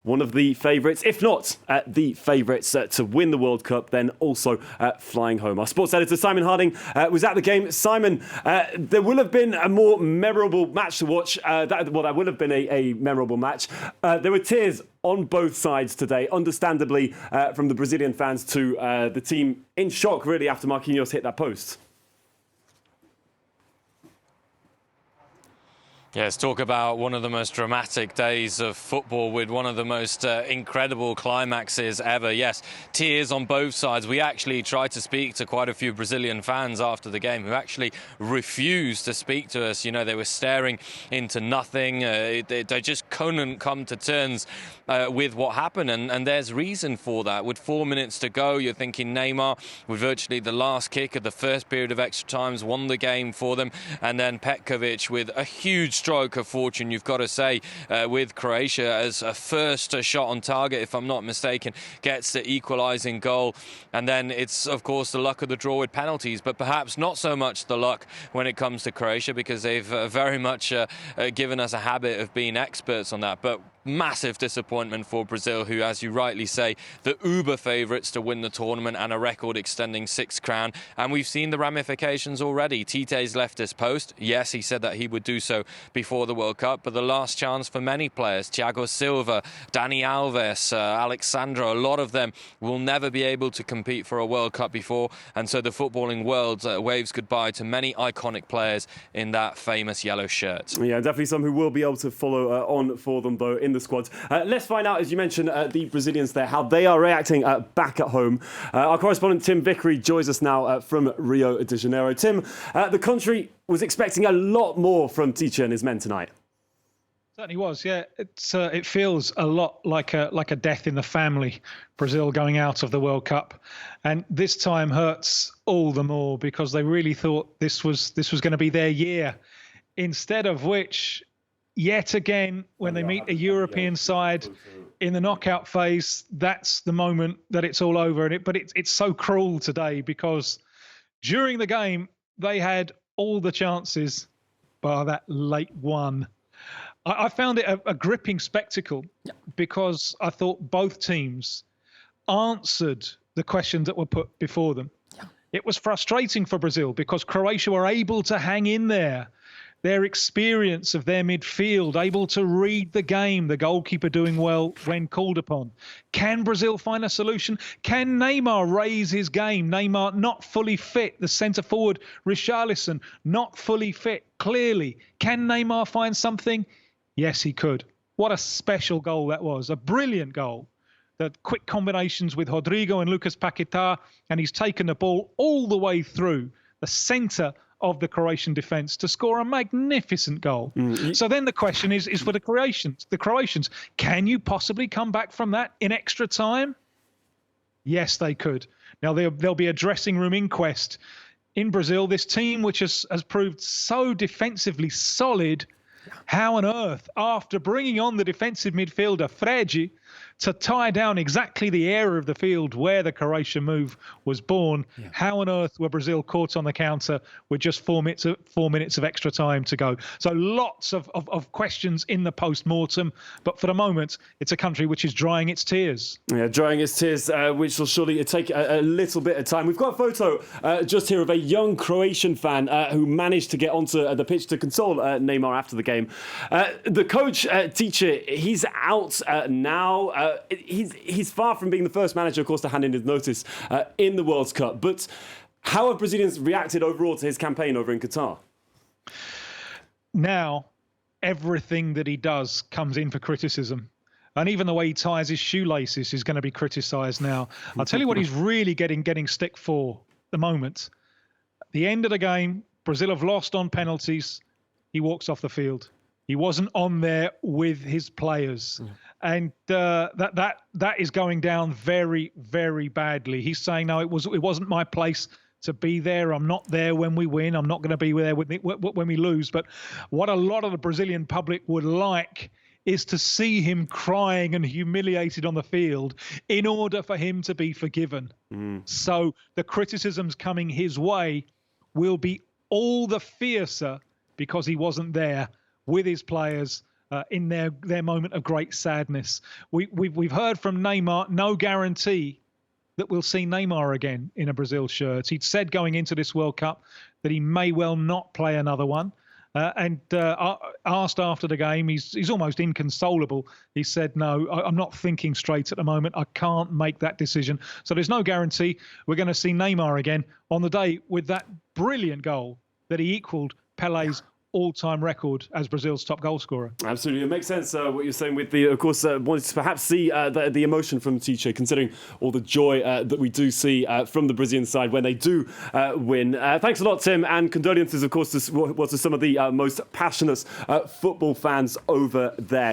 One of the favourites, if not the favourites to win the World Cup, then also flying home. Our sports editor Simon Harding was at the game. Simon, there will have been a more memorable match to watch. That would have been a memorable match. There were tears on both sides today, understandably, from the Brazilian fans to the team in shock, really, after Marquinhos hit that post. Yes, talk about one of the most dramatic days of football with one of the most incredible climaxes ever. Yes, tears on both sides. We actually tried to speak to quite a few Brazilian fans after the game who actually refused to speak to us. You know, they were staring into nothing. They just couldn't come to terms with what happened. And there's reason for that. With 4 minutes to go, you're thinking Neymar, with virtually the last kick of the first period of extra times, won the game for them. And then Petkovic with a huge stroke of fortune, you've got to say, with Croatia as a first shot on target, if I'm not mistaken, gets the equalising goal. And then it's, of course, the luck of the draw with penalties, but perhaps not so much the luck when it comes to Croatia, because they've very much given us a habit of being experts on that. But massive disappointment for Brazil, who, as you rightly say, the uber favourites to win the tournament and a record-extending sixth crown. And we've seen the ramifications already. Tite's left his post. Yes, he said that he would do so before the World Cup, but the last chance for many players, Thiago Silva, Dani Alves, Alexandro, a lot of them will never be able to compete for a World Cup before. And so the footballing world waves goodbye to many iconic players in that famous yellow shirt. Yeah, definitely some who will be able to follow on for them, though, in the squad. Let's find out, as you mentioned, the Brazilians there, how they are reacting back at home. Our correspondent Tim Vickery joins us now from Rio de Janeiro. Tim, the country was expecting a lot more from Tite and his men tonight. Certainly was, yeah. It feels a lot like a death in the family, Brazil going out of the World Cup, and this time hurts all the more because they really thought this was going to be their year. Instead of which, yet again, when they meet a European side in the knockout phase, that's the moment that it's all over. But it's so cruel today because during the game they had all the chances, bar that late one. I found it a gripping spectacle because I thought both teams answered the questions that were put before them. It was frustrating for Brazil because Croatia were able to hang in there. Their experience of their midfield, able to read the game, the goalkeeper doing well when called upon. Can Brazil find a solution? Can Neymar raise his game? Neymar not fully fit. The centre forward, Richarlison, not fully fit, clearly. Can Neymar find something? Yes, he could. What a special goal that was. A brilliant goal. The quick combinations with Rodrigo and Lucas Paquetá, and he's taken the ball all the way through the centre of the Croatian defence to score a magnificent goal. So then the question is for the Croatians, can you possibly come back from that in extra time? Yes, they could. Now, there'll be a dressing room inquest in Brazil. This team, which has proved so defensively solid, how on earth, after bringing on the defensive midfielder, Frege, to tie down exactly the area of the field where the Croatian move was born, how on earth were Brazil caught on the counter with just 4 minutes of extra time to go? So lots of questions in the post-mortem, but for the moment, it's a country which is drying its tears. Yeah, drying its tears, which will surely take a little bit of time. We've got a photo just here of a young Croatian fan who managed to get onto the pitch to console Neymar after the game. The coach, Tite, he's out now. He's far from being the first manager, of course, to hand in his notice in the World Cup. But how have Brazilians reacted overall to his campaign over in Qatar? Now, everything that he does comes in for criticism. And even the way he ties his shoelaces is going to be criticised now. I'll tell you what he's really getting stick for at the moment. At the end of the game, Brazil have lost on penalties. He walks off the field. He wasn't on there with his players. And that is going down very, very badly. He's saying, no, it wasn't my place to be there. I'm not there when we win. I'm not going to be there when we lose. But what a lot of the Brazilian public would like is to see him crying and humiliated on the field in order for him to be forgiven. So the criticisms coming his way will be all the fiercer because he wasn't there with his players in their moment of great sadness. We've heard from Neymar, no guarantee that we'll see Neymar again in a Brazil shirt. He'd said going into this World Cup that he may well not play another one. Asked after the game, he's almost inconsolable. He said, no, I'm not thinking straight at the moment. I can't make that decision. So there's no guarantee we're going to see Neymar again on the day with that brilliant goal that he equalled Pele's all-time record as Brazil's top goal scorer. Absolutely, it makes sense what you're saying with the, of course, wanting to perhaps see the emotion from Tite, considering all the joy that we do see from the Brazilian side when they do win. Thanks a lot, Tim, and condolences, of course, to some of the most passionate football fans over there.